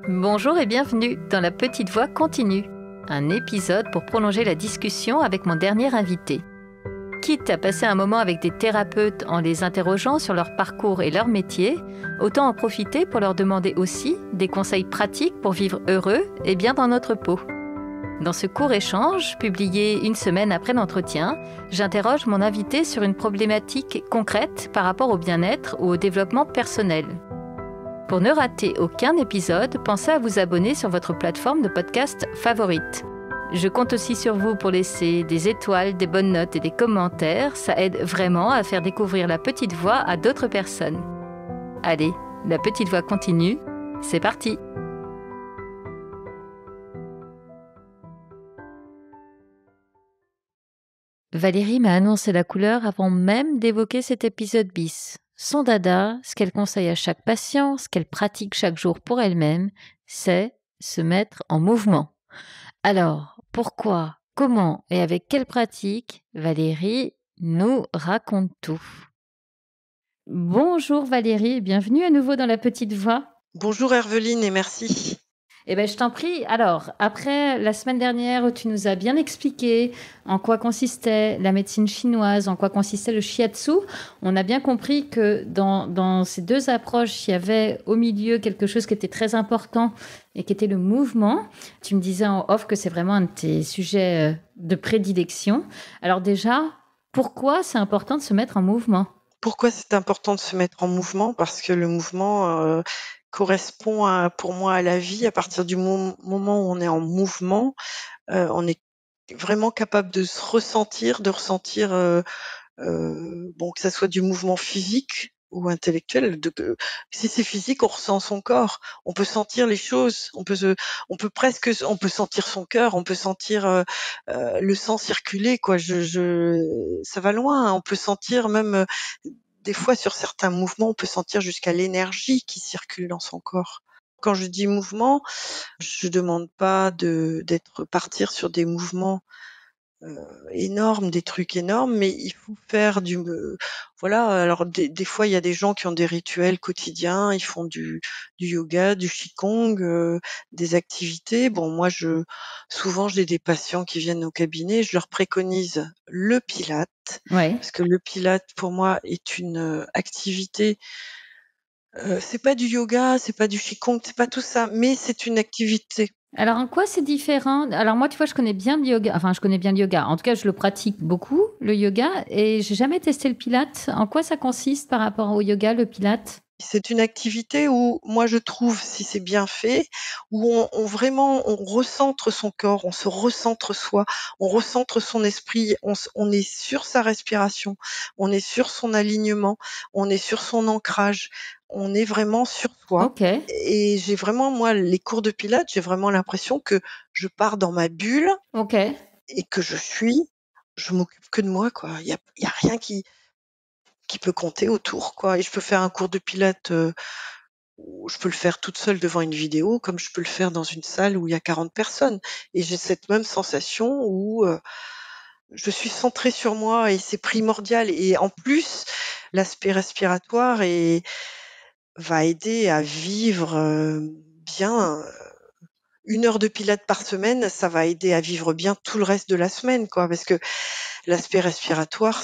Bonjour et bienvenue dans La Petite Voix continue, un épisode pour prolonger la discussion avec mon dernier invité. Quitte à passer un moment avec des thérapeutes en les interrogeant sur leur parcours et leur métier, autant en profiter pour leur demander aussi des conseils pratiques pour vivre heureux et bien dans notre peau. Dans ce court échange, publié une semaine après l'entretien, j'interroge mon invité sur une problématique concrète par rapport au bien-être ou au développement personnel. Pour ne rater aucun épisode, pensez à vous abonner sur votre plateforme de podcast favorite. Je compte aussi sur vous pour laisser des étoiles, des bonnes notes et des commentaires. Ça aide vraiment à faire découvrir La Petite Voix à d'autres personnes. Allez, La Petite Voix continue, c'est parti! Valérie m'a annoncé la couleur avant même d'évoquer cet épisode bis. Son dada, ce qu'elle conseille à chaque patient, ce qu'elle pratique chaque jour pour elle-même, c'est se mettre en mouvement. Alors, pourquoi, comment et avec quelle pratique, Valérie nous raconte tout. Bonjour Valérie, bienvenue à nouveau dans La Petite Voix. Bonjour Herveline et merci. Je t'en prie. Alors, après la semaine dernière où tu nous as bien expliqué en quoi consistait la médecine chinoise, en quoi consistait le shiatsu, on a bien compris que dans ces deux approches, il y avait au milieu quelque chose qui était très important et qui était le mouvement. Tu me disais en off que c'est vraiment un de tes sujets de prédilection. Alors déjà, pourquoi c'est important de se mettre en mouvement ? Pourquoi c'est important de se mettre en mouvement ? Parce que le mouvement correspond pour moi à la vie. À partir du moment où on est en mouvement, on est vraiment capable de se ressentir, de ressentir, que ça soit du mouvement physique ou intellectuel. Si c'est physique, on ressent son corps, on peut sentir les choses, on peut sentir son cœur, on peut sentir le sang circuler, quoi. Ça va loin, hein. On peut sentir même des fois sur certains mouvements, on peut sentir jusqu'à l'énergie qui circule dans son corps. Quand je dis mouvement, je demande pas partir sur des mouvements énormes, des trucs énormes, mais il faut faire voilà. Alors des fois, il y a des gens qui ont des rituels quotidiens, ils font du yoga, du qigong, des activités. Bon, moi, souvent, j'ai des patients qui viennent au cabinet, je leur préconise le pilate, Ouais. parce que le pilate, pour moi, est une activité. C'est pas du yoga, c'est pas du qigong, c'est pas tout ça, mais c'est une activité. Alors, en quoi c'est différent ? Alors, moi, tu vois, je connais bien le yoga. Enfin, je connais bien le yoga. En tout cas, je le pratique beaucoup, le yoga. Et j'ai jamais testé le pilate. En quoi ça consiste par rapport au yoga, le pilate ? C'est une activité où, moi, je trouve, si c'est bien fait, où on recentre son corps, on se recentre soi, on recentre son esprit, on est sur sa respiration, on est sur son alignement, on est sur son ancrage, on est vraiment sur soi. Ok. Et j'ai vraiment, moi, les cours de pilates, j'ai vraiment l'impression que je pars dans ma bulle Ok. et que je m'occupe que de moi, quoi. Il y a rien qui peut compter autour, quoi. Et je peux faire un cours de pilates, ou je peux le faire toute seule devant une vidéo, comme je peux le faire dans une salle où il y a 40 personnes. Et j'ai cette même sensation où je suis centrée sur moi et c'est primordial. Et en plus, l'aspect respiratoire va aider à vivre bien. 1 heure de pilates par semaine, ça va aider à vivre bien tout le reste de la semaine, quoi. Parce que l'aspect respiratoire,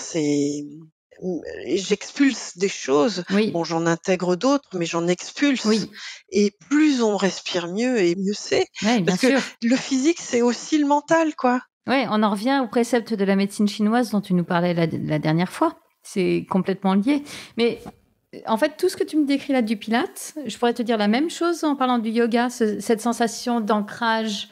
j'expulse des choses. Oui. Bon, j'en intègre d'autres, mais j'en expulse. Oui. Et plus on respire mieux et mieux c'est. Oui, bien Parce que sûr. le physique, c'est aussi le mental, quoi. Oui, on en revient au précepte de la médecine chinoise dont tu nous parlais la dernière fois. C'est complètement lié. Mais en fait, tout ce que tu me décris là du pilate, je pourrais te dire la même chose en parlant du yoga, cette sensation d'ancrage,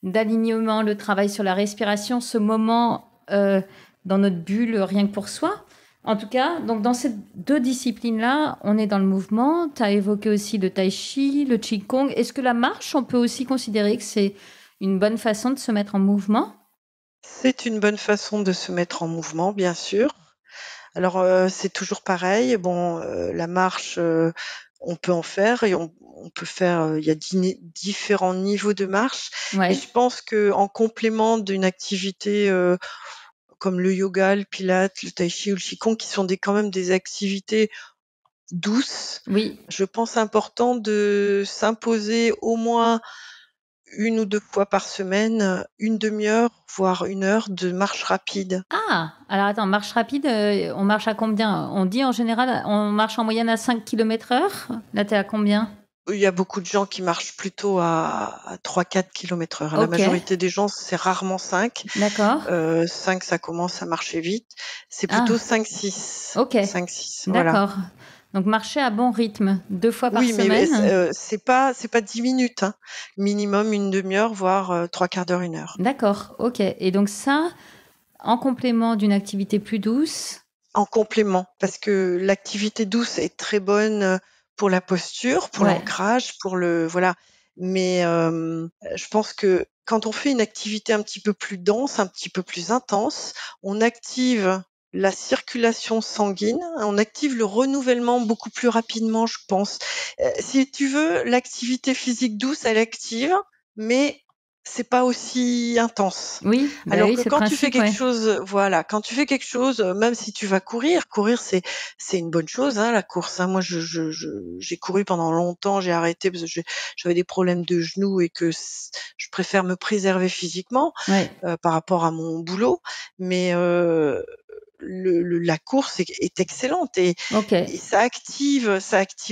d'alignement, le travail sur la respiration, ce moment dans notre bulle, rien que pour soi. En tout cas, donc dans ces deux disciplines-là, on est dans le mouvement. Tu as évoqué aussi le tai chi, le qigong. Est-ce que la marche, on peut aussi considérer que c'est une bonne façon de se mettre en mouvement ? C'est une bonne façon de se mettre en mouvement, bien sûr. Alors, c'est toujours pareil. Bon, la marche, on peut en faire et on peut faire, il y a différents niveaux de marche. Ouais. Mais je pense qu'en complément d'une activité, comme le yoga, le pilate, le tai chi ou le qigong, qui sont quand même des activités douce, Oui. je pense important de s'imposer au moins 1 ou 2 fois par semaine, une demi-heure, voire 1 heure de marche rapide. Ah! Alors attends, marche rapide, on marche à combien? On dit en général, on marche en moyenne à 5 km/h. Là, tu es à combien? Il y a beaucoup de gens qui marchent plutôt à 3-4 km/h. La OK, majorité des gens, c'est rarement 5. d'accord. 5, ça commence à marcher vite. C'est plutôt Ah, 5-6. OK, 5-6, voilà. d'accord. Donc marcher à bon rythme, 2 fois par Oui, mais semaine? c'est pas 10 minutes, hein. Minimum une demi-heure, voire 3/4 d'heure, 1 heure. D'accord, OK, et donc ça, en complément d'une activité plus douce? En complément, parce que l'activité douce est très bonne, pour la posture, pour Ouais, l'ancrage, pour le voilà. Mais, je pense que quand on fait une activité un petit peu plus dense, un petit peu plus intense, on active la circulation sanguine, on active le renouvellement beaucoup plus rapidement, je pense. Si tu veux, l'activité physique douce, elle active, mais c'est pas aussi intense. oui, bah Alors oui, que c'est le quand tu fais principe, quelque ouais. chose, voilà, quand tu fais quelque chose, même si tu vas courir, c'est une bonne chose, hein, la course, hein. Moi, j'ai couru pendant longtemps, j'ai arrêté parce que j'avais des problèmes de genoux et que je préfère me préserver physiquement, Ouais, par rapport à mon boulot. Mais, la course est excellente OK. et ça active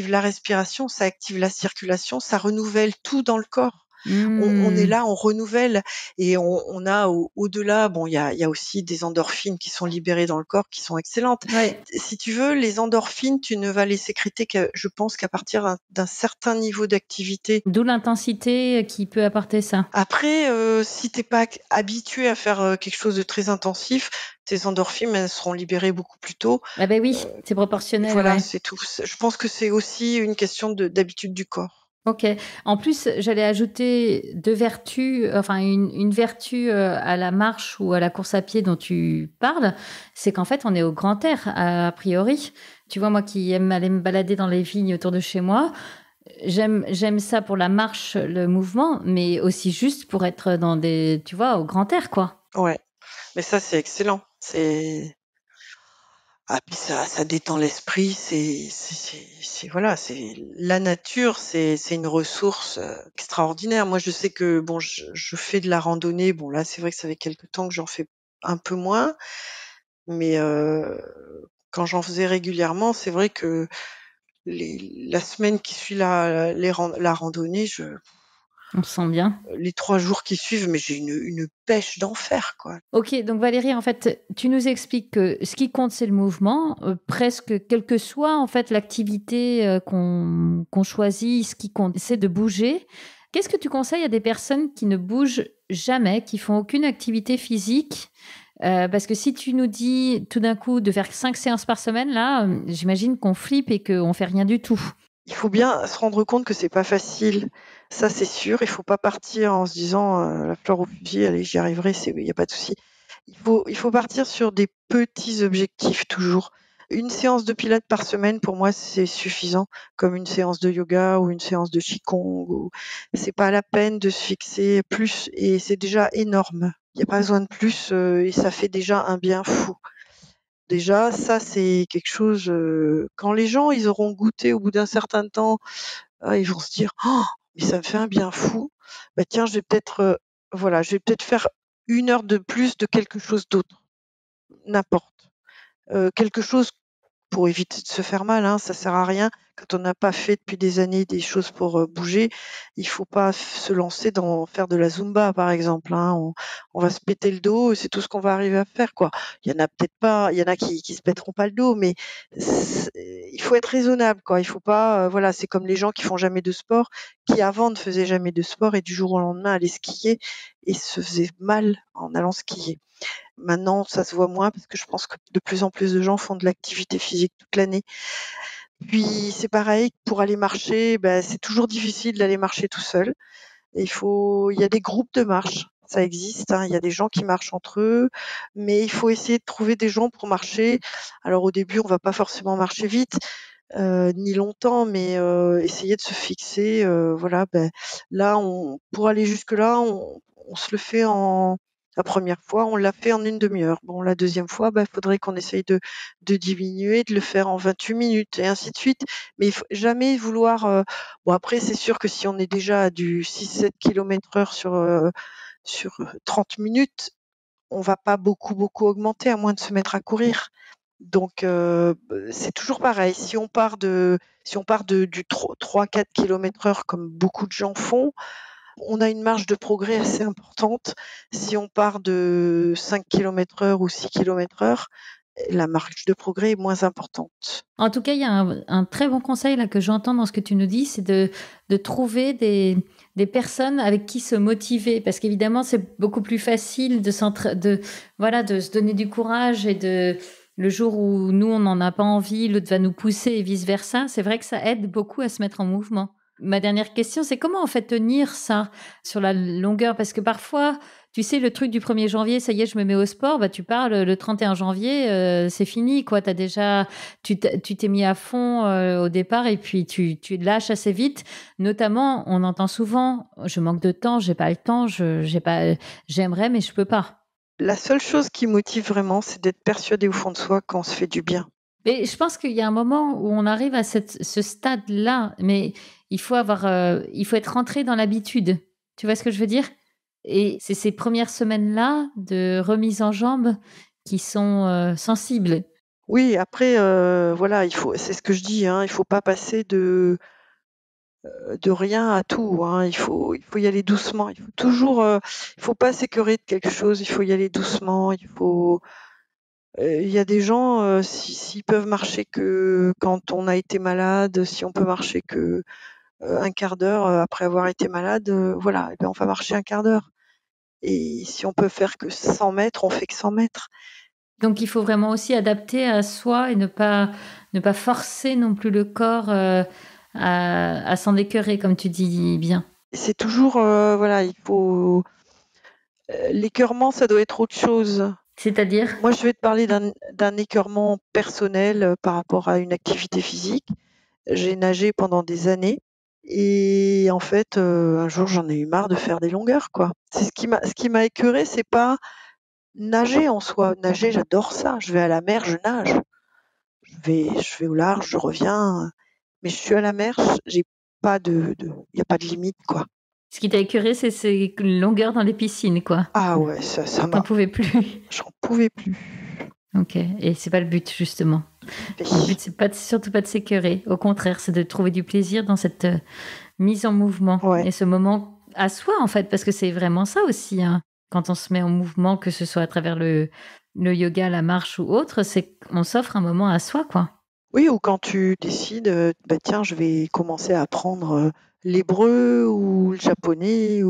la respiration, ça active la circulation, ça renouvelle tout dans le corps. On est Mmh. là, on renouvelle et on a au-delà, bon, il y a aussi des endorphines qui sont libérées dans le corps qui sont excellentes. Ouais, Si tu veux, les endorphines, tu ne vas les sécréter que je pense qu'à partir d'un certain niveau d'activité. d'où l'intensité qui peut apporter ça. Après, si tu es pas habitué à faire, quelque chose de très intensif, tes endorphines, elles seront libérées beaucoup plus tôt. Ah beh oui, Heu, c'est proportionnel, voilà, ouais. c'est tout. Je pense que c'est aussi une question d'habitude du corps. OK. En plus, j'allais ajouter 2 vertus, enfin une vertu, à la marche ou à la course à pied dont tu parles, c'est qu'en fait, on est au grand air, a priori. Tu vois, moi qui aime aller me balader dans les vignes autour de chez moi, j'aime ça pour la marche, le mouvement, mais aussi juste pour être dans des tu vois, au grand air, quoi. Ouais, mais ça, c'est excellent. Puis ça détend l'esprit, c'est voilà, c'est la nature, c'est une ressource, extraordinaire. Moi, je sais que bon, je fais de la randonnée. Bon, là, c'est vrai que ça fait quelque temps que j'en fais un peu moins, mais quand j'en faisais régulièrement, c'est vrai que la semaine qui suit la randonnée, On se sent bien. les 3 jours qui suivent, mais j'ai une pêche d'enfer, quoi. OK, donc Valérie, en fait, tu nous expliques que ce qui compte, c'est le mouvement, presque quelle que soit, en fait, l'activité, qu'on choisit, ce qui compte, c'est de bouger. Qu'est-ce que tu conseilles à des personnes qui ne bougent jamais, qui font aucune activité physique? Parce que si tu nous dis, tout d'un coup, de faire 5 séances par semaine, là, j'imagine qu'on flippe et qu'on fait rien du tout. Il faut bien se rendre compte que c'est pas facile. Ça, c'est sûr. Il faut pas partir en se disant, la fleur au fusil: «Allez, j'y arriverai, il y a pas de souci». Il faut partir sur des petits objectifs toujours. Une séance de pilates par semaine, pour moi, c'est suffisant, comme une séance de yoga ou une séance de qigong ou c'est pas la peine de se fixer plus et c'est déjà énorme. Il y a pas besoin de plus, et ça fait déjà un bien fou. Déjà, ça, c'est quelque chose, quand les gens, ils auront goûté au bout d'un certain temps, ils vont se dire: «Oh, mais ça me fait un bien fou. Bah, tiens, voilà, je vais peut-être faire 1 heure de plus de quelque chose d'autre». N'importe. Quelque chose pour éviter de se faire mal, hein, ça sert à rien. Quand on n'a pas fait depuis des années des choses pour, bouger, il faut pas se lancer dans faire de la Zumba, par exemple, hein. On va se péter le dos et c'est tout ce qu'on va arriver à faire, quoi. Il y en a qui se pèteront pas le dos, mais il faut être raisonnable, quoi. Il faut pas, voilà, c'est comme les gens qui font jamais de sport, qui avant ne faisaient jamais de sport et du jour au lendemain allaient skier et se faisaient mal en allant skier. Maintenant, ça se voit moins parce que je pense que de plus en plus de gens font de l'activité physique toute l'année. Puis c'est pareil, pour aller marcher, bah, c'est toujours difficile d'aller marcher tout seul. Il y a des groupes de marche, ça existe, hein, il y a des gens qui marchent entre eux, mais il faut essayer de trouver des gens pour marcher. Alors au début, on va pas forcément marcher vite, ni longtemps, mais essayer de se fixer, voilà, là, pour aller jusque là, on se le fait La première fois, on l'a fait en une demi-heure. Bon, la deuxième fois, il faudrait qu'on essaye de diminuer, de le faire en 28 minutes et ainsi de suite. Mais il faut jamais vouloir. Bon, après, c'est sûr que si on est déjà à du 6-7 km/h sur 30 minutes, on va pas beaucoup augmenter à moins de se mettre à courir. Donc c'est toujours pareil. Si on part du 3-4 km/h comme beaucoup de gens font, on a une marge de progrès assez importante. Si on part de 5 km/h ou 6 km/h, la marge de progrès est moins importante. En tout cas, il y a un très bon conseil là que j'entends dans ce que tu nous dis, c'est de trouver des personnes avec qui se motiver. Parce qu'évidemment, c'est beaucoup plus facile de se donner du courage et le jour où nous, on n'en a pas envie, l'autre va nous pousser et vice-versa. C'est vrai que ça aide beaucoup à se mettre en mouvement. Ma dernière question, c'est comment en fait tenir ça sur la longueur? Parce que parfois, tu sais, le truc du 1er janvier, ça y est, je me mets au sport, tu parles le 31 janvier, c'est fini, quoi. Tu t'es mis à fond au départ et puis tu lâches assez vite. Notamment, on entend souvent, je manque de temps, j'ai pas le temps, j'aimerais, mais je peux pas. La seule chose qui motive vraiment, c'est d'être persuadé au fond de soi qu'on se fait du bien. Mais je pense qu'il y a un moment où on arrive à ce stade-là, mais il faut être rentré dans l'habitude. Tu vois ce que je veux dire? Et c'est ces premières semaines-là de remise en jambes qui sont sensibles. Oui, après, voilà, c'est ce que je dis, hein, il faut pas passer de rien à tout, hein. Il faut y aller doucement. Il faut toujours, il faut pas s'écœurer de quelque chose. Il faut y aller doucement. Il y a des gens, s'ils peuvent marcher que quand on a été malade, si on peut marcher que un quart d'heure après avoir été malade, voilà, et ben on va marcher un quart d'heure. Et si on peut faire que 100 mètres, on fait que 100 mètres. Donc il faut vraiment aussi adapter à soi et ne pas forcer non plus le corps à s'en écœurer, comme tu dis bien. C'est toujours, voilà, il faut. L'écœurement, ça doit être autre chose. C'est-à-dire? Moi, je vais te parler d'un écœurement personnel par rapport à une activité physique. J'ai nagé pendant des années et en fait, un jour, j'en ai eu marre de faire des longueurs, quoi. C'est ce qui m'a écœurée, c'est pas nager en soi. Nager, j'adore ça. Je vais à la mer, je nage. Je vais au large, je reviens. Mais je suis à la mer, j'ai pas y a pas de limite, quoi. Ce qui t'a écœuré, c'est ces longueurs dans les piscines, quoi. Ah ouais, ça T'en pouvais plus. J'en pouvais plus. Ok, et c'est pas le but, justement. Le but, c'est surtout pas de s'écœurer. Au contraire, c'est de trouver du plaisir dans cette mise en mouvement. Ouais. Et ce moment à soi, en fait, parce que c'est vraiment ça aussi, hein. Quand on se met en mouvement, que ce soit à travers le yoga, la marche ou autre, c'est qu'on s'offre un moment à soi, quoi. Oui, ou quand tu décides, tiens, je vais commencer à apprendre l'hébreu ou le japonais,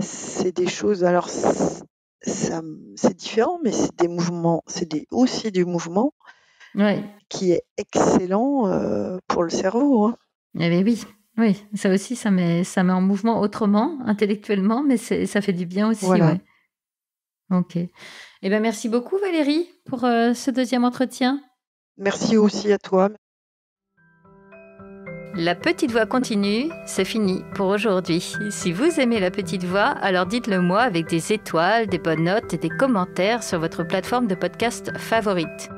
c'est des choses. Alors, c'est différent, mais c'est des mouvements, aussi du mouvement Ouais. qui est excellent pour le cerveau, hein. Eh bien oui, ça aussi, ça met en mouvement autrement, intellectuellement, mais ça fait du bien aussi. Voilà. Ouais. Ok. Eh bien, merci beaucoup Valérie pour ce deuxième entretien. Merci aussi à toi. La petite voix continue, c'est fini pour aujourd'hui. Si vous aimez la petite voix, alors dites-le moi avec des étoiles, des bonnes notes et des commentaires sur votre plateforme de podcast favorite.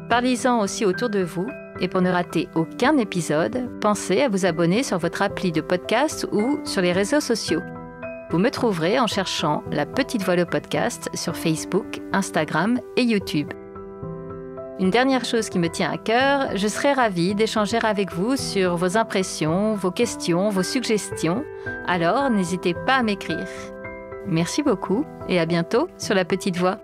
Parlez-en aussi autour de vous. Et pour ne rater aucun épisode, pensez à vous abonner sur votre appli de podcast ou sur les réseaux sociaux. Vous me trouverez en cherchant La Petite Voix le podcast sur Facebook, Instagram et YouTube. Une dernière chose qui me tient à cœur, je serais ravie d'échanger avec vous sur vos impressions, vos questions, vos suggestions. Alors, n'hésitez pas à m'écrire. Merci beaucoup et à bientôt sur La Petite Voix.